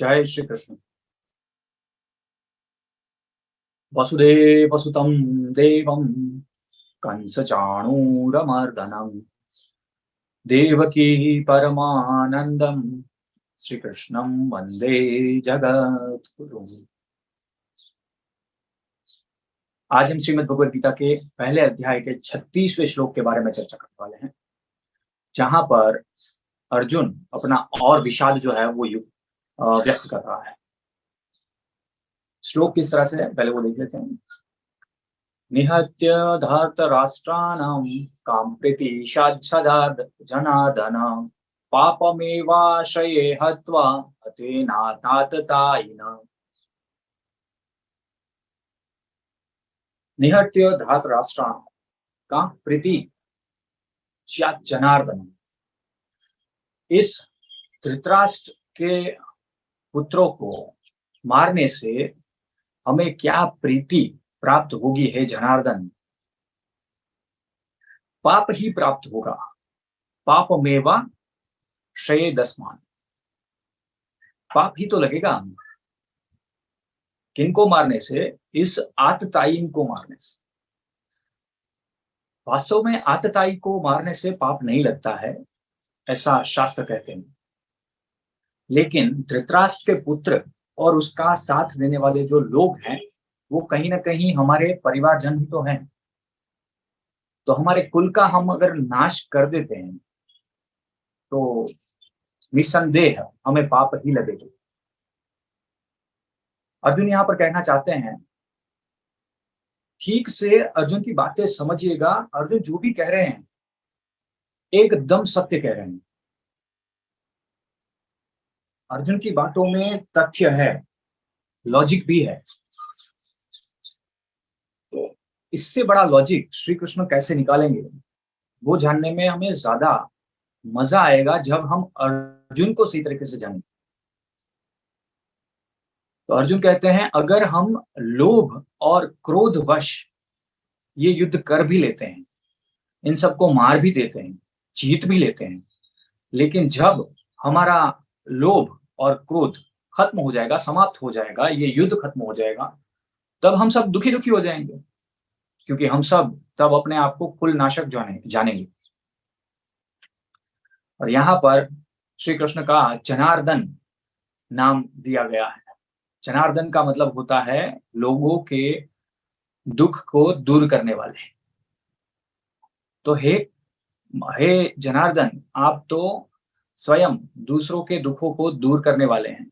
जय श्री कृष्ण। वसुदेव सुतं देवं कंसचाणूरमर्दनं देवकी परमानंदं श्री कृष्णं वंदे जगद्गुरुं। आज हम श्रीमद् भगवद गीता के पहले अध्याय के 36वें श्लोक के बारे में चर्चा करने वाले हैं, जहां पर अर्जुन अपना और विषाद जो है वो व्यक्त कर रहा है। श्लोक किस तरह से है पहले वो देख लेते हैं। निहत्य धर्तराष्ट्राणां काम्प्रीतिशाच्छादात् जनार्दन पापमेवाश्रये हत्वा अतेनाताततायिन। निहत्य धर्तराष्ट्राणां का प्रीति जनार्दन। इस धृतराष्ट्र के पुत्रों को मारने से हमें क्या प्रीति प्राप्त होगी हे जनार्दन? पाप ही प्राप्त होगा। पापमेवा श्रेयदस्मान, पाप ही तो लगेगा हमें। किनको मारने से? इस आततायिन को मारने से। वास्तव में आतताई को मारने से पाप नहीं लगता है, ऐसा शास्त्र कहते हैं। लेकिन धृतराष्ट्र के पुत्र और उसका साथ देने वाले जो लोग हैं वो कहीं ना कहीं हमारे परिवारजन ही तो हैं। तो हमारे कुल का हम अगर नाश कर देते हैं तो निसंदेह हमें पाप ही लगेगा। अर्जुन यहाँ पर कहना चाहते हैं, ठीक से अर्जुन की बातें समझिएगा। अर्जुन जो भी कह रहे हैं एकदम सत्य कह रहे हैं। अर्जुन की बातों में तथ्य है, लॉजिक भी है। तो इससे बड़ा लॉजिक श्री कृष्ण कैसे निकालेंगे वो जानने में हमें ज्यादा मजा आएगा जब हम अर्जुन को सही तरीके से जानेंगे। तो अर्जुन कहते हैं, अगर हम लोभ और क्रोधवश ये युद्ध कर भी लेते हैं, इन सबको मार भी देते हैं, जीत भी लेते हैं, लेकिन जब हमारा लोभ और क्रोध खत्म हो जाएगा, समाप्त हो जाएगा, ये युद्ध खत्म हो जाएगा, तब हम सब दुखी दुखी हो जाएंगे, क्योंकि हम सब तब अपने आप को कुल नाशक जानेंगे। और यहाँ पर श्री कृष्ण का जनार्दन नाम दिया गया है। जनार्दन का मतलब होता है लोगों के दुख को दूर करने वाले। तो हे हे जनार्दन, आप तो स्वयं दूसरों के दुखों को दूर करने वाले हैं।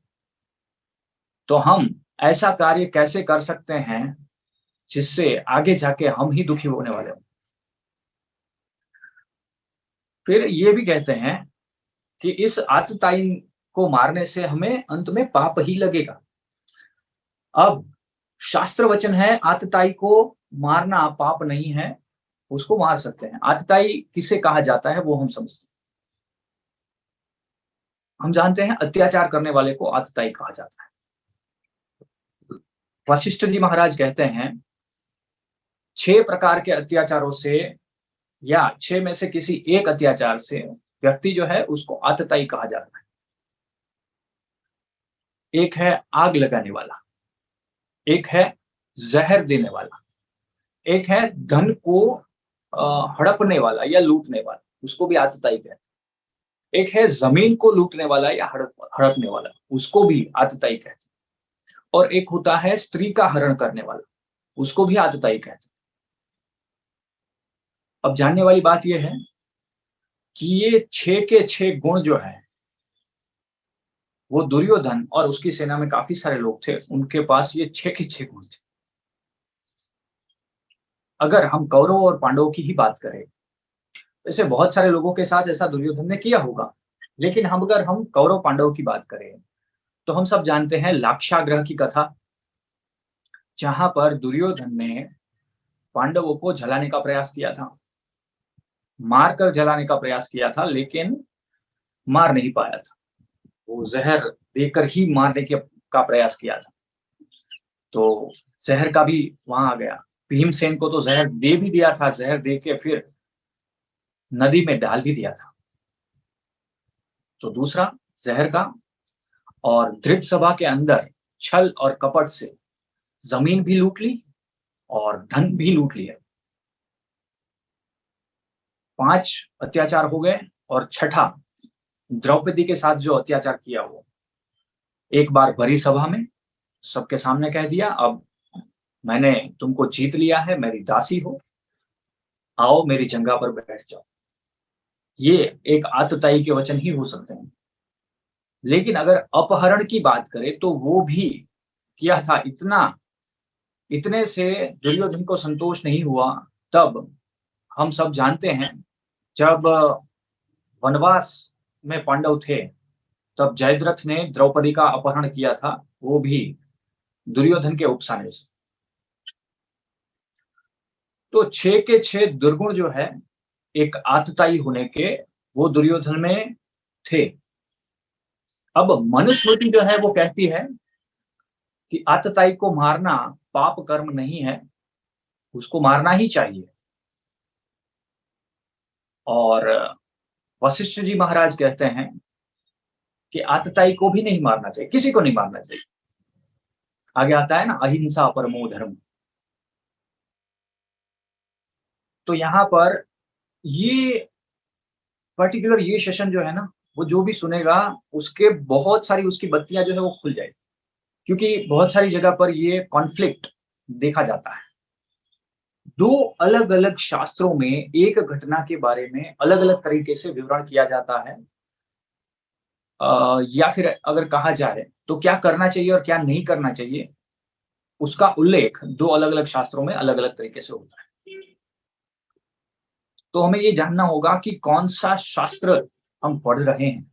तो हम ऐसा कार्य कैसे कर सकते हैं जिससे आगे जाके हम ही दुखी होने वाले हों? फिर ये भी कहते हैं कि इस आतताई को मारने से हमें अंत में पाप ही लगेगा। अब शास्त्र वचन है आतताई को मारना पाप नहीं है, उसको मार सकते हैं। आतताई किसे कहा जाता है वो हम समझते हैं। हम जानते हैं अत्याचार करने वाले को आतताई कहा जाता है। वशिष्ठ जी महाराज कहते हैं 6 प्रकार के अत्याचारों से या 6 में से किसी एक अत्याचार से व्यक्ति जो है उसको आतताई कहा जाता है। एक है आग लगाने वाला, एक है जहर देने वाला, एक है धन को हड़पने वाला या लूटने वाला, उसको भी आतताई कहते हैं। एक है जमीन को लूटने वाला या हड़पने वाला, उसको भी आतताई कहते हैं। और एक होता है स्त्री का हरण करने वाला, उसको भी आतताई कहते हैं। अब जानने वाली बात यह है कि ये 6 के 6 गुण जो है वो दुर्योधन और उसकी सेना में काफी सारे लोग थे, उनके पास ये 6 के 6 गुण थे। अगर हम कौरवों और पांडवों की ही बात करें, वैसे बहुत सारे लोगों के साथ ऐसा दुर्योधन ने किया होगा, लेकिन अगर हम कौरव पांडव की बात करें तो हम सब जानते हैं लाक्षागृह की कथा, जहां पर दुर्योधन ने पांडवों को जलाने का प्रयास किया था, मारकर जलाने का प्रयास किया था, लेकिन मार नहीं पाया था। वो जहर देकर ही मारने का प्रयास किया था। तो जहर का भी वहां आ गया। भीमसेन को तो जहर दे भी दिया था, जहर दे के फिर नदी में डाल भी दिया था। तो दूसरा जहर का। और धृत सभा के अंदर छल और कपट से जमीन भी लूट ली और धन भी लूट लिया। 5 अत्याचार हो गए और छठा द्रौपदी के साथ जो अत्याचार किया वो एक बार भरी सभा में सबके सामने कह दिया, अब मैंने तुमको जीत लिया है, मेरी दासी हो, आओ मेरी जंगा पर बैठ जाओ। ये एक आतताई के वचन ही हो सकते हैं। लेकिन अगर अपहरण की बात करें तो वो भी किया था। इतने से दुर्योधन को संतोष नहीं हुआ। तब हम सब जानते हैं, जब वनवास में पांडव थे तब जयद्रथ ने द्रौपदी का अपहरण किया था, वो भी दुर्योधन के उकसाने से। तो 6 के 6 दुर्गुण जो है एक आतताई होने के, वो दुर्योधन में थे। अब मनुस्मृति जो है वो कहती है कि आतताई को मारना पाप कर्म नहीं है, उसको मारना ही चाहिए। और वशिष्ठ जी महाराज कहते हैं कि आतताई को भी नहीं मारना चाहिए, किसी को नहीं मारना चाहिए। आगे आता है ना, अहिंसा परमो धर्म। तो यहाँ पर ये पर्टिकुलर ये सेशन जो है ना, वो जो भी सुनेगा उसके बहुत सारी उसकी बत्तियां जो है वो खुल जाएगी। क्योंकि बहुत सारी जगह पर ये कॉन्फ्लिक्ट देखा जाता है। दो अलग अलग शास्त्रों में एक घटना के बारे में अलग अलग तरीके से विवरण किया जाता है। या फिर अगर कहा जाए तो क्या करना चाहिए और क्या नहीं करना चाहिए, उसका उल्लेख दो अलग अलग शास्त्रों में अलग अलग तरीके से होता है। तो हमें ये जानना होगा कि कौन सा शास्त्र हम पढ़ रहे हैं,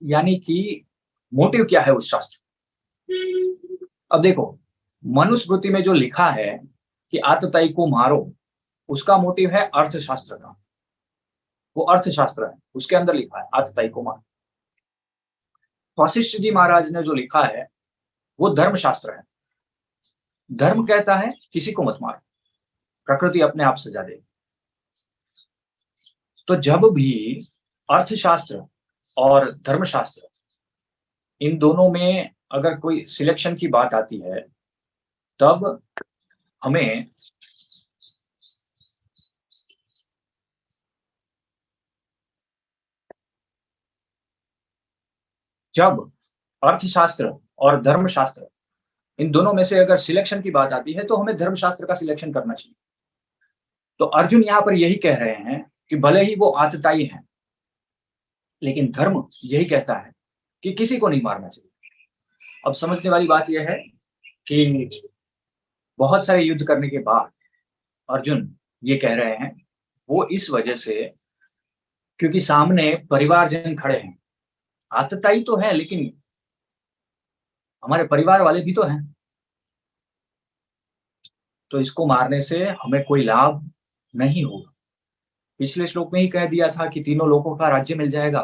यानी कि मोटिव क्या है उस शास्त्र। अब देखो, मनुस्मृति में जो लिखा है कि आतताई को मारो, उसका मोटिव है अर्थशास्त्र का। वो अर्थशास्त्र है, उसके अंदर लिखा है आतताई को मारो। वशिष्ठ जी महाराज ने जो लिखा है वो धर्मशास्त्र है। धर्म कहता है किसी को मत मारो, प्रकृति अपने आप सजा देगी। तो जब भी अर्थशास्त्र और धर्मशास्त्र, इन दोनों में अगर कोई सिलेक्शन की बात आती है, तब हमें जब अर्थशास्त्र और धर्मशास्त्र, इन दोनों में से अगर सिलेक्शन की बात आती है तो हमें धर्मशास्त्र का सिलेक्शन करना चाहिए। तो अर्जुन यहाँ पर यही कह रहे हैं कि भले ही वो आतताई हैं, लेकिन धर्म यही कहता है कि किसी को नहीं मारना चाहिए। अब समझने वाली बात यह है कि बहुत सारे युद्ध करने के बाद अर्जुन ये कह रहे हैं, वो इस वजह से क्योंकि सामने परिवारजन खड़े हैं। आतताई तो है, लेकिन हमारे परिवार वाले भी तो हैं। तो इसको मारने से हमें कोई लाभ नहीं होगा। पिछले श्लोक में ही कह दिया था कि तीनों लोगों का राज्य मिल जाएगा,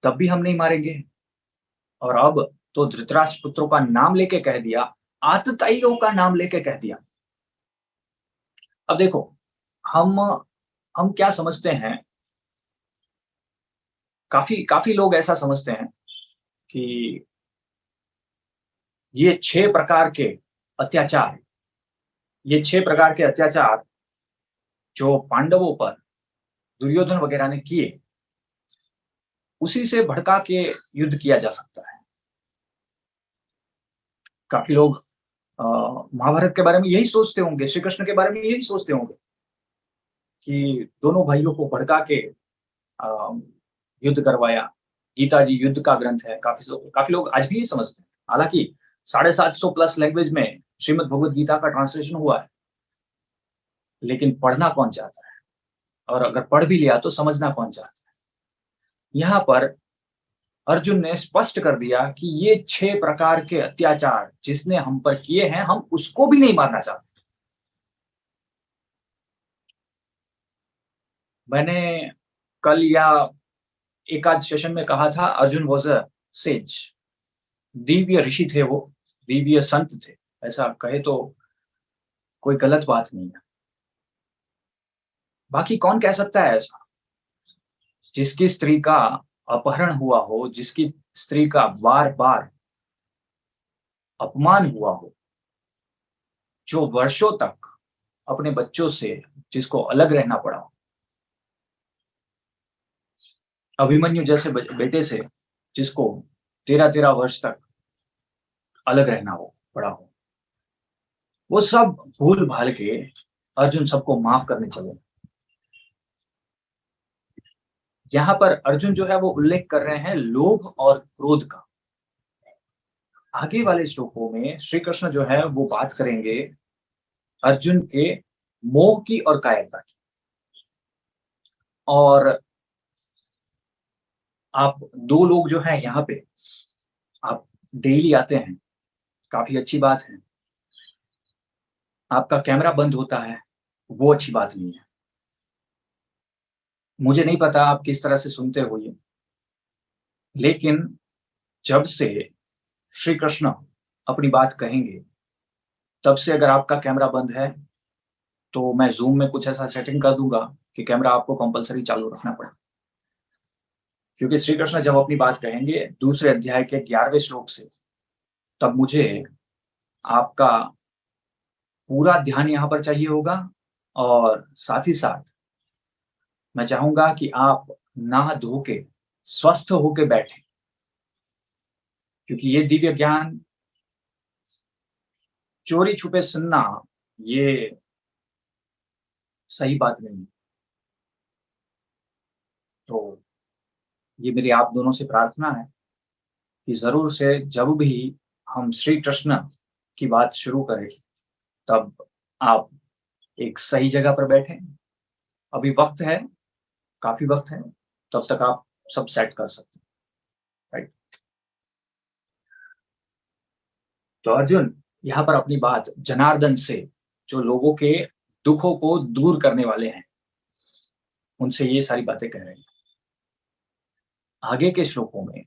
तब भी हम नहीं मारेंगे। और अब तो धृतराष्ट्र पुत्रों का नाम लेके कह दिया, आतताइयों का नाम लेके कह दिया। अब देखो, हम हम क्या समझते हैं, काफी काफी लोग ऐसा समझते हैं कि ये 6 प्रकार के अत्याचार, ये 6 प्रकार के अत्याचार जो पांडवों पर दुर्योधन वगैरह ने किए, उसी से भड़का के युद्ध किया जा सकता है। काफी लोग महाभारत के बारे में यही सोचते होंगे, श्री कृष्ण के बारे में यही सोचते होंगे कि दोनों भाइयों को भड़का के युद्ध करवाया। गीता जी युद्ध का ग्रंथ है। काफी लोग आज भी ये समझते हैं। हालांकि 750 प्लस लैंग्वेज में श्रीमद् भगवद गीता का ट्रांसलेशन हुआ है, लेकिन पढ़ना कौन चाहता है, और अगर पढ़ भी लिया तो समझना कौन चाहता है। यहाँ पर अर्जुन ने स्पष्ट कर दिया कि ये 6 प्रकार के अत्याचार जिसने हम पर किए हैं, हम उसको भी नहीं मारना चाहते। मैंने कल या एक आध सेशन में कहा था, Arjun was a says, Divya ऋषि थे वो, दिव्य संत थे। ऐसा कहे तो कोई गलत बात नहीं है। बाकी कौन कह सकता है ऐसा, जिसकी स्त्री का अपहरण हुआ हो, जिसकी स्त्री का बार-बार अपमान हुआ हो, जो वर्षों तक अपने बच्चों से जिसको अलग रहना पड़ा हो, अभिमन्यु जैसे बेटे से जिसको 13-13 वर्ष तक अलग रहना हो पड़ा हो, वो सब भूल-भाल के अर्जुन सबको माफ करने चले। यहाँ पर अर्जुन जो है वो उल्लेख कर रहे हैं लोभ और क्रोध का। आगे वाले श्लोकों में श्री कृष्ण जो है वो बात करेंगे अर्जुन के मोह की और कायरता की। और आप 2 लोग जो हैं यहाँ पे, आप डेली आते हैं, काफ़ी अच्छी बात है। आपका कैमरा बंद होता है, वो अच्छी बात नहीं है। मुझे नहीं पता आप किस तरह से सुनते हो ये, लेकिन जब से श्री कृष्ण अपनी बात कहेंगे, तब से अगर आपका कैमरा बंद है, तो मैं ज़ूम में कुछ ऐसा सेटिंग कर दूँगा कि कैमरा आपको कंपल्सरी चालू रखना पड़े। क्योंकि श्री कृष्ण जब अपनी बात कहेंगे दूसरे अध्याय के 11वें श्लोक से, तब मुझे आपका पूरा ध्यान यहाँ पर चाहिए होगा और साथ ही साथ मैं चाहूँगा कि आप नहा धो के स्वस्थ होके बैठें, क्योंकि ये दिव्य ज्ञान चोरी-छुपे सुनना, ये सही बात नहीं है। तो ये मेरी आप दोनों से प्रार्थना है कि ज़रूर से जब भी हम श्री कृष्ण की बात शुरू करें, तब आप एक सही जगह पर बैठें। अभी वक़्त है, काफ़ी वक़्त है, तब तक आप सब सेट कर सकते हैं, राइट? तो अर्जुन यहाँ पर अपनी बात जनार्दन से, जो लोगों के दुखों को दूर करने वाले हैं, उनसे ये सारी बातें कह रहे हैं। आगे के श्लोकों में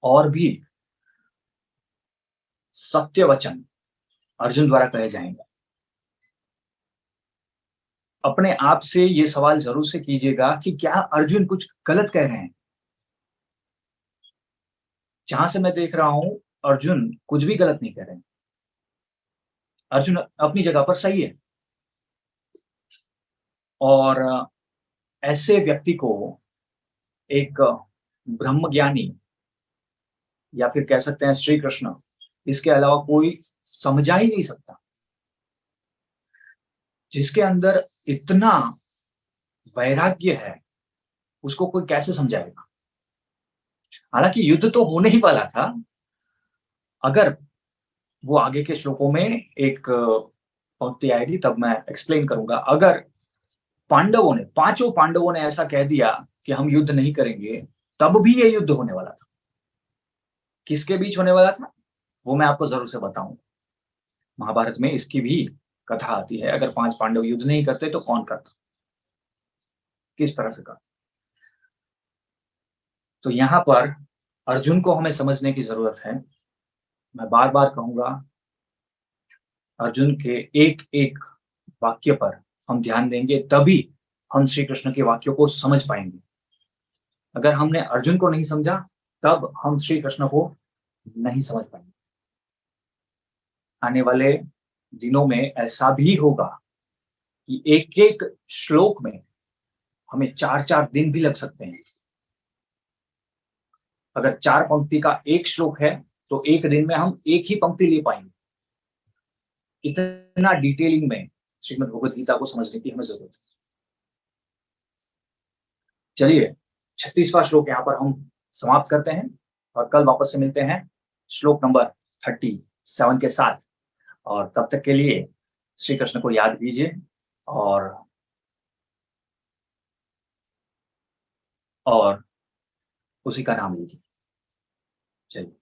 और भी सत्य वचन अर्जुन द्वारा कहे जाएँगे। अपने आप से ये सवाल ज़रूर से कीजिएगा कि क्या अर्जुन कुछ गलत कह रहे हैं? जहाँ से मैं देख रहा हूँ, अर्जुन कुछ भी गलत नहीं कह रहे हैं। अर्जुन अपनी जगह पर सही है। और ऐसे व्यक्ति को एक ब्रह्मज्ञानी या फिर कह सकते हैं श्री कृष्ण, इसके अलावा कोई समझा ही नहीं सकता। जिसके अंदर इतना वैराग्य है, उसको कोई कैसे समझाएगा? हालाँकि युद्ध तो होने ही वाला था, अगर वो आगे के श्लोकों में एक पंक्ति आएगी तब मैं एक्सप्लेन करूँगा। अगर पांडवों ने, पाँचों पांडवों ने ऐसा कह दिया कि हम युद्ध नहीं करेंगे, तब भी ये युद्ध होने वाला था। किसके बीच होने वाला था? वो मैं आपको ज़रूर से बताऊँगा। महाभारत में इसकी भी कथा आती है, अगर 5 पांडव युद्ध नहीं करते तो कौन करता? किस तरह से करता? तो यहाँ पर अर्जुन को हमें समझने की ज़रूरत है। मैं बार-बार कहूँगा, अर्जुन के एक-एक वाक्य पर हम ध्यान देंगे, तभी हम श्री कृष्ण के वाक्यों को समझ पाएँगे। अगर हमने अर्जुन को नहीं समझा, तब हम श्री कृष्ण को नहीं समझ पाएँगे। आने वाले दिनों में ऐसा भी होगा कि एक-एक श्लोक में हमें 4-4 दिन भी लग सकते हैं। अगर 4 पंक्ति का 1 श्लोक है, तो 1 दिन में हम 1 ही पंक्ति ले पाएँगे। इतना डिटेलिंग में श्रीमद् भगवद गीता को समझने की हमें ज़रूरत है। चलिए, 36वां श्लोक यहाँ पर हम समाप्त करते हैं और कल वापस से मिलते हैं श्लोक नंबर 37 के साथ। और तब तक के लिए श्री कृष्ण को याद कीजिए और और उसी का नाम लीजिए। चलिए,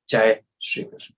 जय श्री कृष्ण।